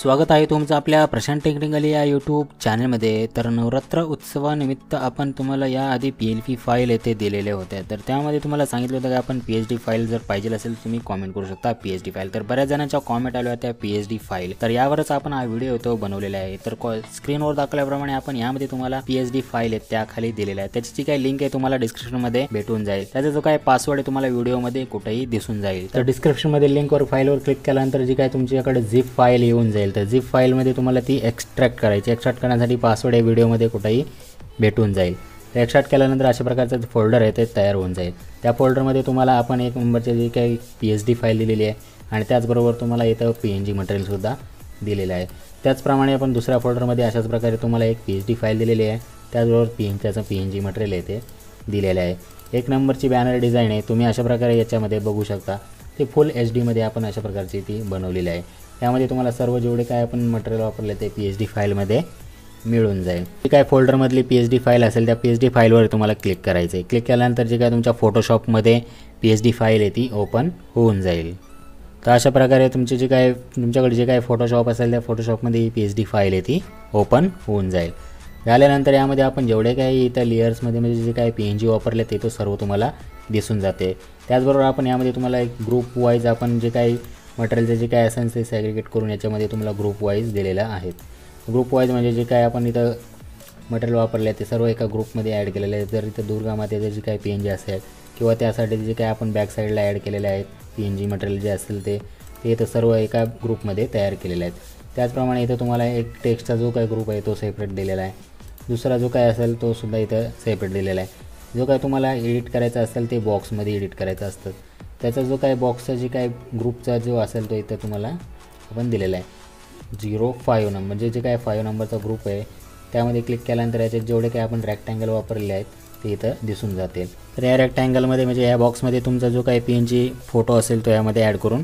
स्वागत आहे तुमचं आपल्या प्रशांत टेक्निकल या यूट्यूब चॅनलमध्ये। तर नवरात्र उत्सवानिमित्त आपण तुम्हाला याआधी PLP फाईल येथे दिलेले होते। तर त्यामध्ये तुम्हाला सांगितलं होतं की आपण PSD फाईल जर पाहिजे असेल तुम्ही कमेंट करू शकता PSD फाईल। तर बऱ्याच जणांच्या कमेंट आल्या होत्या PSD फाईल, तर यावरच आपण हा व्हिडिओ तो बनवलेला आहे। तर स्क्रीनवर दाखवल्याप्रमाणे आपण यामध्ये तुम्हाला PSD फाईल आहे त्या खाली दिलेला आहे, त्याची जी काही लिंक आहे तुम्हाला डिस्क्रिप्शनमध्ये भेटून जाईल। त्याचा जो काही पासवर्ड आहे तुम्हाला व्हिडिओमध्ये कुठेही दिसून जाईल। तर डिस्क्रिप्शनमध्ये लिंकवर फाईलवर क्लिक केल्यानंतर जी काही तुमच्याकडे झिप फाईल येऊन जाईल, तर झिप फाईलमध्ये तुम्हाला ती एक्स्ट्रॅक्ट करायची। एक्स्ट्रॅक्ट करण्यासाठी पासवर्ड या व्हिडिओमध्ये कुठेही भेटून जाईल। तर एक्स्ट्रॅक्ट केल्यानंतर अशा प्रकारचं फोल्डर आहे ते तयार होऊन जाईल। त्या फोल्डरमध्ये तुम्हाला आपण एक नंबरची जी काही PSD फाईल दिलेली आहे आणि त्याचबरोबर तुम्हाला इथं PNG मटेरियलसुद्धा दिलेलं आहे। त्याचप्रमाणे आपण दुसऱ्या फोल्डरमध्ये अशाच प्रकारे तुम्हाला एक PSD फाईल दिलेली आहे, त्याचबरोबर त्याचं PNG मटेरियल आहे ते दिलेलं आहे। एक नंबरची बॅनर डिझाईन आहे, तुम्ही अशा प्रकारे याच्यामध्ये बघू शकता। ते फुल HD मध्ये आपण अशा प्रकारची ती बनवलेली आहे। त्यामध्ये तुम्हाला सर्व जेवढे काय आपण मटेरियल वापरले ते PSD फाईलमध्ये मिळून जाईल। जी काय फोल्डरमधली PSD फाईल असेल त्या PSD फाईलवर तुम्हाला क्लिक करायचं आहे। क्लिक केल्यानंतर जे काय तुमच्या फोटोशॉपमध्ये PSD फाईल आहे ती ओपन होऊन जाईल। तर अशा प्रकारे तुमच्याकडे जे काय फोटोशॉप असेल त्या फोटोशॉपमध्ये ही PSD फाईल आहे ती ओपन होऊन जाईल। झाल्यानंतर यामध्ये आपण जेवढे काही इथं लेयर्समध्ये म्हणजे जे काही PNG वापरले ते तो सर्व तुम्हाला दिसून जाते। त्याचबरोबर आपण यामध्ये तुम्हाला एक ग्रुप वाईज आपण जे काही मटेरियलचे जे काय असेल ते सॅग्रिगेट करून याच्यामध्ये तुम्हाला ग्रुप वाईज दिलेलं आहेत। ग्रुप वाईज म्हणजे जे काय आपण इथं मटेरियल वापरले आहे ते सर्व एका ग्रुपमध्ये ॲड केलेले आहे। जर इथं दुर्गा मातेचं जे काही PNG असेल किंवा त्यासाठी जे काय आपण बॅक साईडला ॲड केलेले आहेत PNG मटेरियल जे असेल ते इथं सर्व एका ग्रुपमध्ये तयार केलेले आहेत। त्याचप्रमाणे इथं तुम्हाला एक टेक्स्टचा जो काही ग्रुप आहे तो सेपरेट दिलेला आहे, दुसरा जो काय असेल तो सुद्धा इथं सेपरेट दिलेला आहे। जो काय तुम्हाला एडिट करायचं असेल ते बॉक्समध्ये एडिट करायचं असतं, त्याचा जो काय बॉक्सचा जे काय ग्रुपचा जो असेल तो इथं तुम्हाला आपण दिलेला आहे 05 नंबर, म्हणजे जे काय 5 नंबरचा ग्रुप आहे त्यामध्ये क्लिक केल्यानंतर याच्यात जेवढे काय आपण रेक्टँगल वापरलेले आहेत ते इथं दिसून जातील। तर या रेक्टँगलमध्ये म्हणजे या बॉक्समध्ये तुमचा जो काही PNG फोटो असेल तो यामध्ये ॲड करून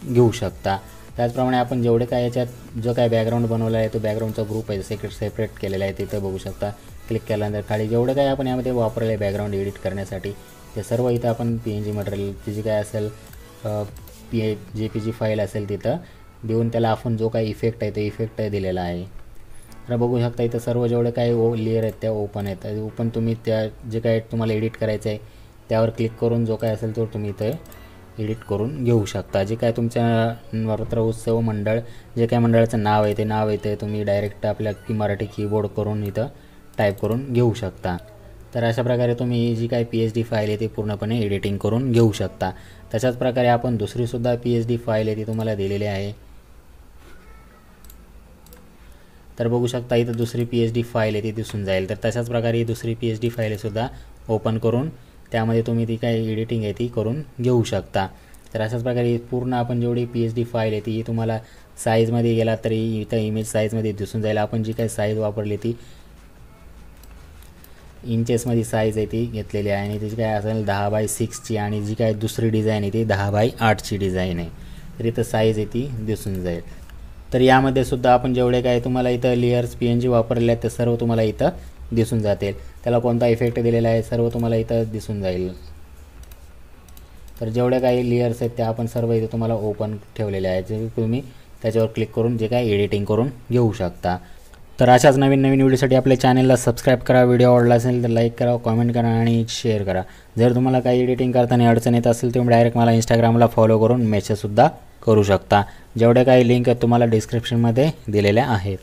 घेऊ शकता। त्याचप्रमाणे आपण जेवढे काय याच्यात जो काय बॅकग्राऊंड बनवला आहे तो बॅकग्राऊंडचा ग्रुप आहे सेपरेट केलेला आहे तिथं बघू शकता। क्लिक केल्यानंतर खाली जेवढं काय आपण यामध्ये वापरलं आहे बॅकग्राऊंड एडिट करण्यासाठी ते सर्व इथं आपण PNG मटेरियल जी काय असेल JPG फाईल असेल तिथं देऊन त्याला आपण जो काही इफेक्ट आहे तो इफेक्ट दिलेला आहे। तर बघू शकता इथं सर्व जेवढे काही लेअर आहेत त्या ओपन आहेत। ओपन तुम्ही त्या जे काय तुम्हाला एडिट करायचं आहे त्यावर क्लिक करून जो काय असेल तो तुम्ही इथं एडिट करून घेऊ शकता। जे काय तुमच्या नवरात्र उत्सव मंडळ जे काय मंडळाचं नाव आहे ते नाव इथे तुम्ही डायरेक्ट आपल्या मराठी कीबोर्ड करून इथं टाईप करून घेऊ शकता। तर अशा प्रकारे तुम्ही जी काही PSD फाईल आहे ती पूर्णपणे एडिटिंग करून घेऊ शकता। तशाच प्रकारे आपण दुसरीसुद्धा PSD फाईल आहे ती तुम्हाला दिलेली आहे। तर बघू शकता इथं दुसरी PSD फाईल आहे ती दिसून जाईल। तर तशाच प्रकारे दुसरी PSD फाईलसुद्धा ओपन करून त्यामध्ये तुम्ही ती काही एडिटिंग आहे ती करून घेऊ शकता। तर अशाच प्रकारे पूर्ण आपण जेवढी PSD फाईल आहे ती तुम्हाला साईजमध्ये गेला तरी इथं इमेज साईजमध्ये दिसून जाईल। आपण जी काही साईज वापरली ती इंचेसमध्ये साईज आहे ती घेतलेली आहे आणि त्याची काय असेल 10x6ची आणि जी काय दुसरी डिझाईन आहे ती 10x8ची डिझाईन आहे। तर इथं साईज आहे ती दिसून जाईल। तर यामध्ये सुद्धा आपण जेवढे काय तुम्हाला इथं लेयर्स PNG वापरले आहेत ते सर्व तुम्हाला इथं दिसून जातील। त्याला कोणता इफेक्ट दिलेला आहे सर्व तुम्हाला इथं दिसून जाईल। तर जेवढे काही लेयर्स आहेत त्या आपण सर्व इथं तुम्हाला ओपन ठेवलेले आहेत, जे तुम्ही त्याच्यावर क्लिक करून जे काय एडिटिंग करून घेऊ शकता। तर अशाच नवीन व्हिडिओसाठी आपल्या चॅनलला सबस्क्राईब करा। व्हिडिओ आवडला असेल तर लाईक करा, कमेंट करा आणि शेअर करा। जर तुम्हाला काही एडिटिंग करताना अडचण येत असेल तुम्ही डायरेक्ट मला इंस्टाग्रामला फॉलो करून मेसेजसुद्धा करू शकता। जेवढे काही लिंक आहेत तुम्हाला डिस्क्रिप्शनमध्ये दिलेल्या आहेत।